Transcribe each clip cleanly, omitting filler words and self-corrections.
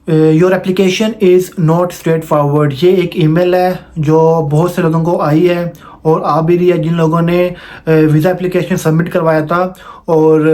Your application is not straight forward. ये एक email है जो बहुत से लोगों को आई है और आ भी रही है जिन लोगों ने वीज़ा एप्लीकेशन सबमिट करवाया था। और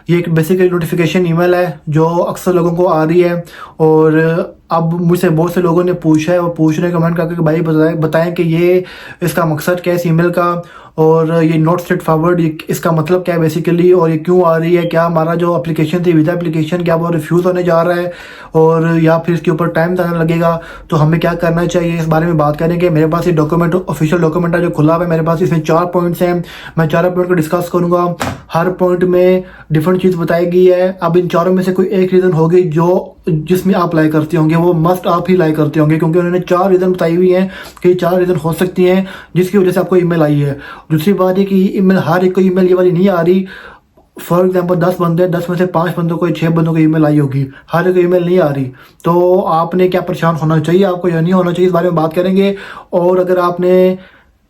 ये एक बेसिकली नोटिफिकेशन ईमेल है जो अक्सर लोगों को आ रही है। और अब मुझसे बहुत से लोगों ने पूछा है और पूछ रहे कमेंट करके कि भाई बताएं कि ये इसका मकसद क्या है इस ईमेल का, और ये नॉट स्ट्रेट फॉरवर्ड इसका मतलब क्या है बेसिकली, और ये क्यों आ रही है, क्या हमारा जो एप्लीकेशन थी वीज़ा एप्लीकेशन क्या वो रिफ्यूज़ होने जा रहा है और या फिर इसके ऊपर टाइम ज़्यादा लगेगा, तो हमें क्या करना चाहिए, इस बारे में बात करेंगे। मेरे पास ये डॉक्यूमेंट ऑफिशियल डॉक्यूमेंट है जो खुला हुआ है मेरे पास। इसमें 4 पॉइंट्स हैं, मैं 4 पॉइंट को डिस्कस करूँगा। हर पॉइंट में डिफरेंट चीज़ बताई गई है। अब इन चारों में से कोई एक रीज़न होगी जिसमें आप लाई करते होंगे, वो मस्ट आप ही लाई करते होंगे, क्योंकि उन्होंने 4 रीज़न बताई हुई हैं कि 4 रीज़न हो सकती हैं जिसकी वजह से आपको ईमेल आई है। दूसरी बात ये कि ईमेल हर एक को ईमेल ये वाली नहीं आ रही। फॉर एग्जांपल 10 बंदे, 10 में से 5 बंदों को, 6 बंदों को ईमेल आई होगी, हर एक को ईमेल नहीं आ रही। तो आपने क्या परेशान होना चाहिए, आपको या नहीं होना चाहिए, इस बारे में बात करेंगे। और अगर आपने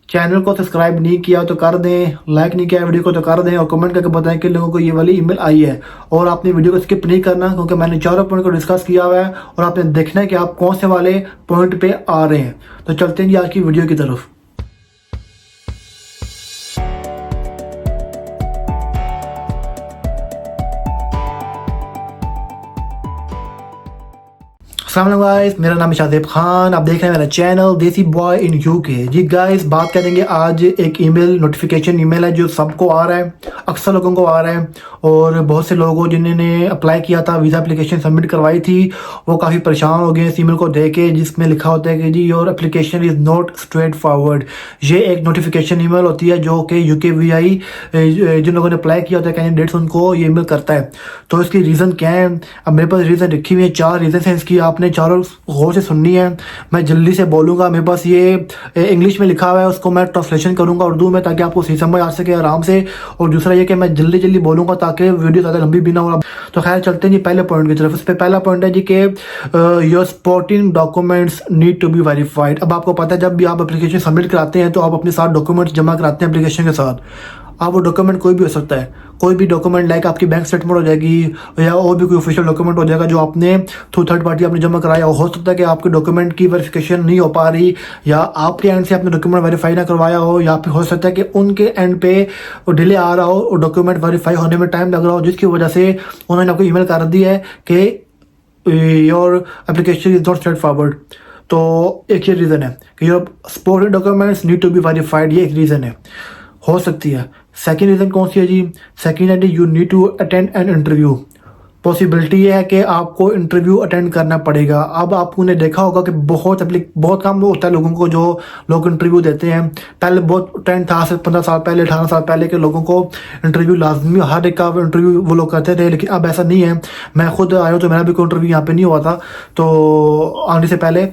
चैनल को सब्सक्राइब नहीं किया तो कर दें, लाइक नहीं किया वीडियो को तो कर दें, और कमेंट करके बताएं कि लोगों को ये वाली ईमेल आई है। और आपने वीडियो को स्किप नहीं करना, क्योंकि मैंने 4 पॉइंट को डिस्कस किया हुआ है और आपने देखना है कि आप कौन से वाले पॉइंट पे आ रहे हैं। तो चलते हैं जी आज की वीडियो की तरफ। अस्सलाम गाइस, मेरा नाम है शाहज़ेब खान, आप देख रहे हैं मेरा channel Desi boy in UK. जी गाइस, बात करेंगे आज एक ईमेल नोटिफिकेशन ईमेल है जो सबको आ रहा है, अक्सर लोगों को आ रहा है। और बहुत से लोगों जिन्होंने अप्लाई किया था, वीज़ा एप्लीकेशन सबमिट करवाई थी, वो काफ़ी परेशान हो गए इस ईमेल को देख के, जिसमें लिखा होता है कि जी your application is not straight forward. ये एक नोटिफिकेशन ईमेल होती है जो कि UKVI जिन लोगों ने अप्लाई किया होता है कैंडिडेट्स, उनको ये ईमेल करता है। तो इसकी रीज़न क्या है, अब मेरे पास रीज़न रखी हुई है, 4 रीज़न हैं इसकी, आपने चारों गौर से सुननी है। मैं जल्दी से बोलूँगा, मेरे पास ये इंग्लिश में लिखा हुआ है, उसको मैं ट्रांसलेशन करूँगा उर्दू में ताकि आपको सही समझ आ सके आराम से। और दूसरा ये कि मैं जल्दी बोलूँगा ताकि वीडियो ज़्यादा लंबी भी ना हो। तो खैर चलते हैं जी पहले पॉइंट की तरफ। इस पर पहला पॉइंट है जी कि your supporting documents need to be verified. अब आपको पता है जब भी आप एप्लीकेशन सबमिट कराते हैं तो आप अपने साथ डॉक्यूमेंट्स जमा कराते हैं एप्लीकेशन के साथ। अब वो डॉक्यूमेंट कोई भी हो सकता है, कोई भी डॉक्यूमेंट लाइक आपकी बैंक स्टेटमेंट हो जाएगी या और भी कोई ऑफिशियल डॉक्यूमेंट हो जाएगा जो आपने थ्रू थर्ड पार्टी आपने जमा कराया। हो सकता है कि आपके डॉक्यूमेंट की वेरिफिकेशन नहीं हो पा रही, या आपके एंड से आपने डॉक्यूमेंट वेरीफाई ना करवाया हो, या फिर हो सकता है कि उनके एंड पे डिले आ रहा हो और डॉक्यूमेंट वेरीफाई होने में टाइम लग रहा हो, जिसकी वजह से उन्होंने आपको ईमेल कर दी है कि your application is not straight forward. तो एक ये रीज़न है कि your supported documents need to be verified, ये एक रीज़न है, हो सकती है। सेकंड रीज़न कौन सी है जी, सेकंड है जी you need to attend an interview. Possibility ये है कि आपको इंटरव्यू अटेंड करना पड़ेगा। अब आपने देखा होगा कि बहुत कम होता है लोगों को जो लोग इंटरव्यू देते हैं। पहले बहुत टाइम था, 15 साल पहले, 18 साल पहले के लोगों को इंटरव्यू लाजमी, हर एक का इंटरव्यू वो लोग करते थे, लेकिन अब ऐसा नहीं है। मैं खुद आया हूँ तो मेरा भी कोई इंटरव्यू यहाँ पे नहीं हुआ था, तो आने से पहले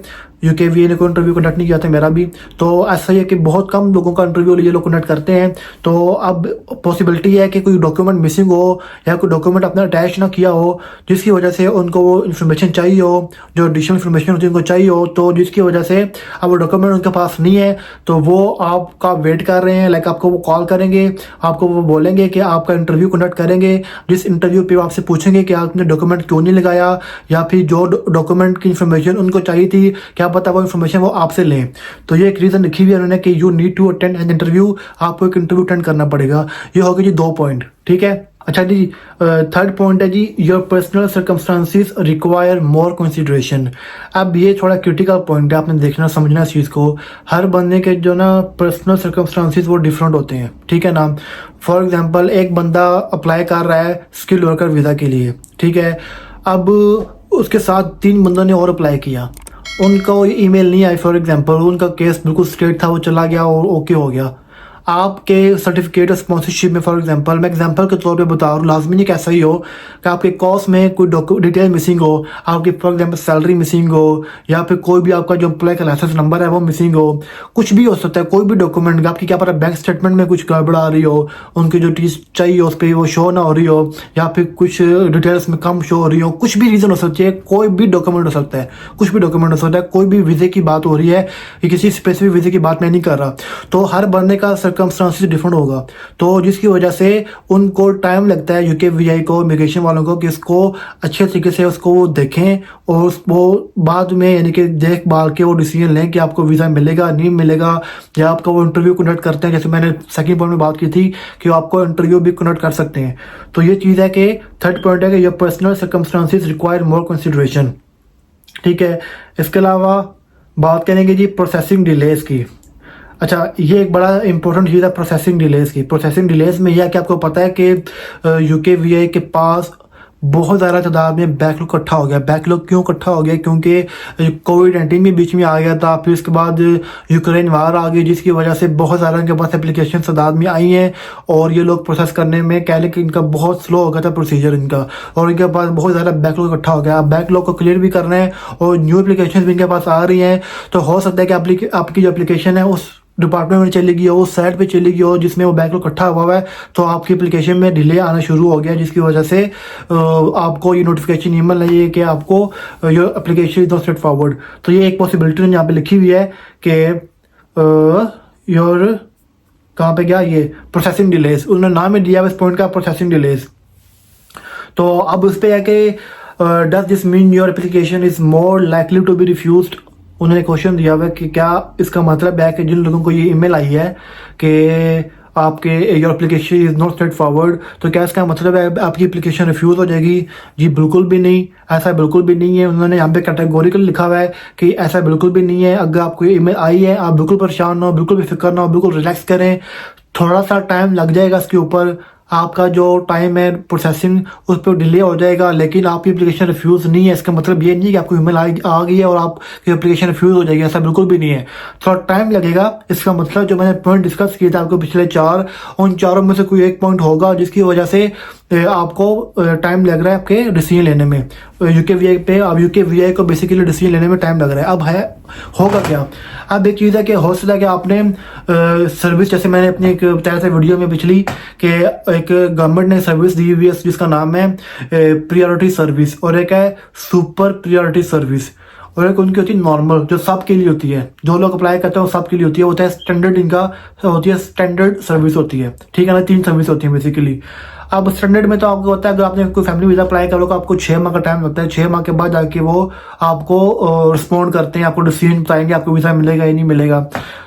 UKVI ने कोई इंटरव्यू कंडक्ट नहीं किया था, मेरा भी। तो ऐसा ही है कि बहुत कम लोगों का इंटरव्यू ये लोग कंडक्ट करते हैं। तो अब पॉसिबिलिटी है कि कोई डॉक्यूमेंट मिसिंग हो या कोई डॉक्यूमेंट अपना अटैच ना किया हो, जिसकी वजह से उनको वो इन्फॉर्मेशन चाहिए हो, जो एडिशनल इन्फॉर्मेशन होती है उनको चाहिए हो, तो जिसकी वजह से अब वो डॉक्यूमेंट उनके पास नहीं है, तो वो आपका वेट कर रहे हैं। लाइक आपको वो कॉल करेंगे, आपको वो बोलेंगे कि आपका इंटरव्यू कंडक्ट करेंगे, जिस इंटरव्यू पे आपसे पूछेंगे कि आपने डॉक्यूमेंट क्यों नहीं लगाया, या फिर जो डॉक्यूमेंट की इन्फॉर्मेशन उनको चाहिए थी क्या पता वो इन्फॉर्मेशन वो आपसे लें। तो ये एक रीज़न लिखी हुई है उन्होंने कि you need to attend an interview, आपको एक इंटरव्यू अटेंड करना पड़ेगा। ये हो गए जी 2 पॉइंट, ठीक है। अच्छा जी, थर्ड पॉइंट है जी your personal circumstances require more consideration. अब ये थोड़ा क्रिटिकल पॉइंट है, आपने देखना समझना इस चीज़ को। हर बंदे के जो ना पर्सनल सर्कमस्टांसिस वो डिफरेंट होते हैं, ठीक है ना। फॉर एग्जांपल एक बंदा अप्लाई कर रहा है स्किल वर्कर वीज़ा के लिए, ठीक है। अब उसके साथ 3 बंदों ने और अप्लाई किया, उनका ईमेल नहीं आई। फॉर एग्जांपल उनका केस बिल्कुल स्ट्रेट था, वो चला गया और ओके हो गया। आपके सर्टिफिकेट ऑफ स्पॉन्सरशिप में फॉर एग्जांपल, मैं एग्जांपल के तौर पे बता रहा हूँ, लाजमी नहीं कैसा ही हो कि आपके कॉस्ट में कोई डिटेल मिसिंग हो, आपकी फॉर एग्जांपल सैलरी मिसिंग हो, या फिर कोई भी आपका जो एम्प्लॉय का लाइसेंस नंबर है वो मिसिंग हो, कुछ भी हो सकता है। कोई भी डॉक्यूमेंट, आपकी क्या पता बैंक स्टेटमेंट में कुछ गड़बड़ आ रही हो, उनकी जो चीज़ चाहिए उस पर वो शो ना हो रही हो, या फिर कुछ डिटेल्स में कम शो हो रही हो, कुछ भी रीज़न हो सकती है। कोई भी डॉक्यूमेंट हो सकता है, कुछ भी डॉक्यूमेंट हो सकता है। कोई भी वीज़े की बात हो रही है, किसी स्पेसिफिक वीज़े की बात मैं नहीं कर रहा। तो हर बंदे का सर्कमस्टांसेस डिफरेंट होगा, तो जिसकी वजह से उनको टाइम लगता है यूके वीआई को, इमिग्रेशन वालों को, कि इसको अच्छे तरीके से उसको वो देखें और वो बाद में यानी कि देख भाल के वो डिसीजन लें कि आपको वीज़ा मिलेगा नहीं मिलेगा, या आपका वो इंटरव्यू कंडक्ट करते हैं, जैसे मैंने सेकंड पॉइंट में बात की थी कि आपको इंटरव्यू भी कंडक्ट कर सकते हैं। तो ये चीज़ है कि थर्ड पॉइंट है कि your personal circumstances require more consideration. ठीक है, इसके अलावा बात करेंगे जी प्रोसेसिंग डिलेज की। अच्छा, ये एक बड़ा इंपॉर्टेंट चीज़ है प्रोसेसिंग डिलेज की। प्रोसेसिंग डिलेज में यह है कि आपको पता है कि यूके वीआई के पास बहुत ज़्यादा तादाद में बैकलॉग इकट्ठा हो गया। बैकलॉग क्यों इकट्ठा हो गया? क्योंकि कोविड-19 भी बीच में आ गया था, फिर उसके बाद यूक्रेन वार आ गई, जिसकी वजह से बहुत ज़्यादा इनके पास एप्लीकेशन तादाद में आई हैं और ये लोग प्रोसेस करने में कह लें कि इनका बहुत स्लो हो गया था प्रोसीजर इनका, और इनके पास बहुत ज़्यादा बैकलॉग इकट्ठा हो गया। अब बैकलॉग को क्लियर भी करना है और न्यू एप्लीकेशन भी इनके पास आ रही हैं, तो हो सकता है कि आपकी जो एप्लीकेशन है उस डिपार्टमेंट में चली गई हो, उस साइट पे चली गई हो जिसमें वो बैकलॉग इकट्ठा हुआ है, तो आपकी एप्लीकेशन में डिले आना शुरू हो गया, जिसकी वजह से आपको ये नोटिफिकेशन ईमेल आई है कि आपको your application is not straight forward. तो ये एक पॉसिबिलिटी यहाँ पे लिखी हुई है कि योर कहाँ पे गया ये प्रोसेसिंग डिलेज, उन्होंने नाम ही दिया इस पॉइंट का प्रोसेसिंग डिलेज। तो अब उस पर है कि does this mean your application is more likely to be refused. उन्होंने क्वेश्चन दिया हुआ है कि क्या इसका मतलब है कि जिन लोगों को ये ईमेल आई है कि आपके your application is not straight forward, तो क्या इसका मतलब है आपकी एप्लीकेशन रिफ्यूज़ हो जाएगी? जी बिल्कुल भी नहीं, ऐसा बिल्कुल भी नहीं है। उन्होंने यहाँ पे कैटेगोरिकल लिखा हुआ है कि ऐसा बिल्कुल भी नहीं है। अगर आपको ईमेल आई है, आप बिल्कुल परेशान ना हो, बिल्कुल भी फिक्र ना हो, बिल्कुल रिलैक्स करें। थोड़ा सा टाइम लग जाएगा इसके ऊपर, आपका जो टाइम है प्रोसेसिंग उस पर डिले हो जाएगा, लेकिन आपकी एप्लीकेशन रिफ्यूज़ नहीं है। इसका मतलब ये नहीं है कि आपको ईमेल आ गई है और आपकी एप्लीकेशन रिफ्यूज़ हो जाएगी, ऐसा बिल्कुल भी नहीं है। थोड़ा टाइम लगेगा। इसका मतलब जो मैंने पॉइंट डिस्कस किए थे आपको पिछले 4, उन चारों में से कोई एक पॉइंट होगा जिसकी वजह से आपको टाइम लग रहा है आपके डिसीजन लेने में यूके वीआई पे। अब यूके वीआई को बेसिकली डिसीजन लेने में टाइम लग रहा है। अब है होगा क्या? अब एक चीज़ है कि हो सकता है कि आपने सर्विस, जैसे मैंने अपनी एक बताया था वीडियो में पिछली, कि एक गवर्नमेंट ने सर्विस दी हुई है जिसका नाम है प्रियोरिटी सर्विस, और एक है सुपर प्रियोरिटी सर्विस, और एक उनकी होती है नॉर्मल, जो सब के लिए होती है। जो लोग अप्लाई करते हैं वो सब के लिए होती है। होता है स्टैंडर्ड, इनका होती है स्टैंडर्ड सर्विस होती है। ठीक है ना, 3 सर्विस होती है बेसिकली। अब स्टैंडर्ड में तो आपको होता है अगर आपने कोई फैमिली वीज़ा अप्लाई करोगे आपको 6 माह का टाइम लगता है। 6 माह के बाद जाके वो आपको रिस्पॉन्ड करते हैं, आपको डिसीजन बताएंगे आपको वीज़ा मिलेगा या नहीं मिलेगा।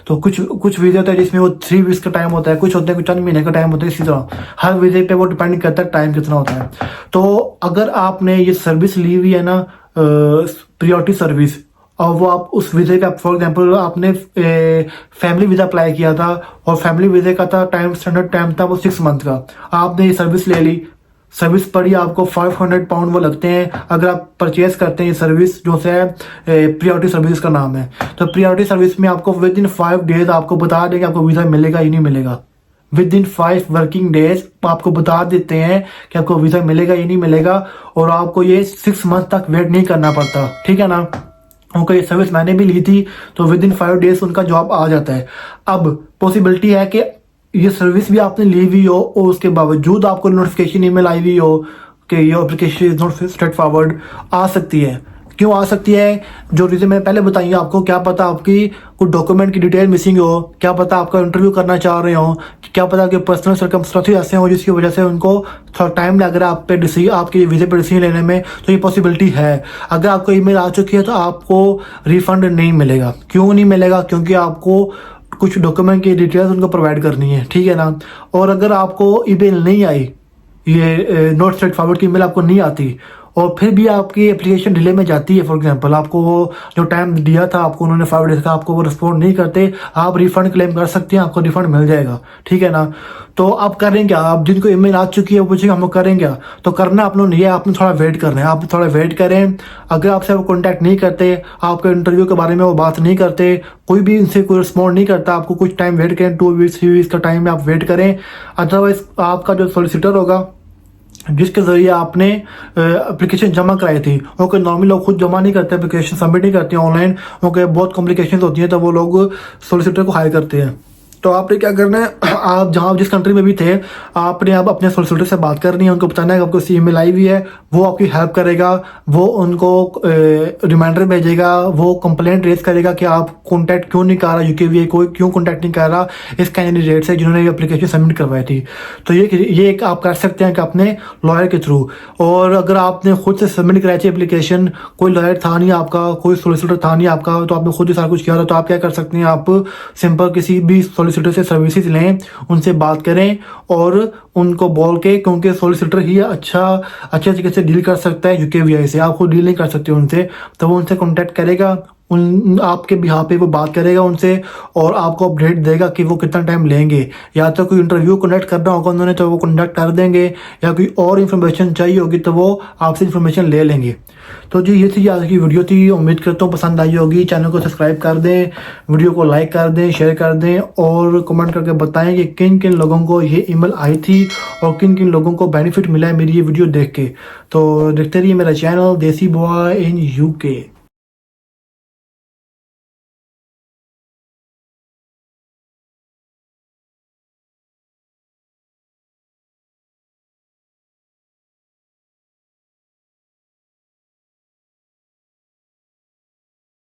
तो कुछ वीज़े होते हैं जिसमें वो 3 वीक्स का टाइम होता है, कुछ होते हैं कुछ 1 महीने का टाइम होता है। इसी तरह हर वीज़े पे वो डिपेंड करता है टाइम कितना होता है। तो अगर आपने ये सर्विस ली हुई है ना प्रियोरिटी सर्विस, और वो आप उस वीज़े का, फॉर एग्जांपल आपने फैमिली वीज़ा अप्लाई किया था और फैमिली वीज़े का था टाइम, स्टैंडर्ड टाइम था वो 6 मंथ का, आपने ये सर्विस ले ली, सर्विस पर ही आपको 500 पाउंड वो लगते हैं अगर आप परचेज करते हैं ये सर्विस, जो से प्रियोरिटी सर्विस का नाम है। तो प्रियोरिटी सर्विस में आपको विद इन 5 डेज आपको बता देंगे आपको वीज़ा मिलेगा या नहीं मिलेगा। विद इन 5 वर्किंग डेज आपको बता देते हैं कि आपको वीज़ा मिलेगा या नहीं मिलेगा, और आपको ये 6 मंथ तक वेट नहीं करना पड़ता। ठीक है ना, उनका ये सर्विस मैंने भी ली थी, तो विद इन 5 डेज उनका जॉब आ जाता है। अब पॉसिबिलिटी है कि ये सर्विस भी आपने ली हुई हो और उसके बावजूद आपको नोटिफिकेशन ईमेल आई हुई हो कि ये application is not straight forward, आ सकती है। क्यों आ सकती है? जो रीज़न मैंने पहले बताई आपको, क्या पता आपकी कोई डॉक्यूमेंट की डिटेल मिसिंग हो, क्या पता आपका इंटरव्यू करना चाह रहे हो, क्या पता कि पर्सनल सर्कमस्टेंसेस ऐसे हो जिसकी वजह से उनको थोड़ा टाइम लग रहा है आप पे आपके वीज़े पे डिसीजन लेने में। तो ये पॉसिबिलिटी है। अगर आपको ईमेल आ चुकी है तो आपको रिफंड नहीं मिलेगा। क्यों नहीं मिलेगा? क्योंकि आपको कुछ डॉक्यूमेंट की डिटेल्स उनको प्रोवाइड करनी है। ठीक है ना। और अगर आपको ईमेल नहीं आई, ये नॉट स्ट्रेट फॉरवर्ड की ईमेल आपको नहीं आती, और फिर भी आपकी एप्लीकेशन डिले में जाती है, फॉर एग्जांपल आपको वो जो टाइम दिया था आपको उन्होंने 5 डेज का, आपको वो रिस्पॉन्ड नहीं करते, आप रिफंड क्लेम कर सकते हैं, आपको रिफंड मिल जाएगा। ठीक है ना। तो आप करें क्या? आप जिनको ईमेल आ चुकी है वो पूछेंगे हम लोग करें क्या? तो करना आप लोग नहीं है, आपने थोड़ा वेट करना है। आप थोड़ा वेट करें। अगर आपसे वो कॉन्टैक्ट नहीं करते, आपके इंटरव्यू के बारे में वो बात नहीं करते, कोई भी इनसे कोई रिस्पॉन्ड नहीं करता, आपको कुछ टाइम वेट करें, 2 वीक्स 3 वीक्स का टाइम में आप वेट करें। अदरवाइज आपका जो सॉलिसिटर होगा जिसके जरिए आपने एप्लीकेशन जमा कराई थी, ओके, नॉर्मली लोग खुद जमा नहीं करते, एप्लीकेशन सबमिट नहीं करते ऑनलाइन, ओके, बहुत कॉम्प्लिकेशन होती हैं, तो वो लोग सॉलिसिटर को हायर करते हैं। तो आपने क्या करना है, आप जहाँ जिस कंट्री में भी थे आपने अब अपने सोलिसिटर से बात करनी है, उनको बताना है कि आपको ईमेल आई हुई है, वो आपकी हेल्प करेगा, वो उनको रिमाइंडर भेजेगा, वो कंप्लेंट रेज करेगा कि आप कॉन्टैक्ट क्यों नहीं कर रहा, यूकेवीए को क्यों कॉन्टैक्ट नहीं कर रहा इस कैंडिडेट से जिन्होंने ये एप्लीकेशन सबमिट करवाई थी। तो ये एक आप कर सकते हैं कि अपने लॉयर के थ्रू। और अगर आपने खुद से सबमिट कराई थी एप्लीकेशन, कोई लॉयर था नहीं आपका, कोई सोलिसिटर था नहीं आपका, तो आपने खुद ही सारा कुछ किया था, तो आप क्या कर सकते हैं, आप सिंपल किसी भी सोलिसिटर से सर्विसेज लें, उनसे बात करें और उनको बोल के, क्योंकि सोलिसिटर ही अच्छे तरीके से डील कर सकता है यूकेवीआई से, आप खुद डील नहीं कर सकते उनसे, तो वो उनसे कॉन्टैक्ट करेगा, उन आपके बिहाफ पे वो बात करेगा उनसे और आपको अपडेट देगा कि वो कितना टाइम लेंगे। या तो कोई इंटरव्यू कंडक्ट करना होगा उन्होंने तो वो कंडक्ट कर देंगे, या कोई और इन्फॉर्मेशन चाहिए होगी तो वो आपसे इन्फॉर्मेशन ले लेंगे। तो जी ये थी आज की वीडियो थी, उम्मीद करता हूँ पसंद आई होगी। चैनल को सब्सक्राइब कर दें, वीडियो को लाइक कर दें, शेयर कर दें और कमेंट करके बताएं कि किन किन लोगों को ये ईमेल आई थी और किन किन लोगों को बेनिफिट मिला है मेरी ये वीडियो देख के। तो देखते रहिए मेरा channel Desi boy in UK.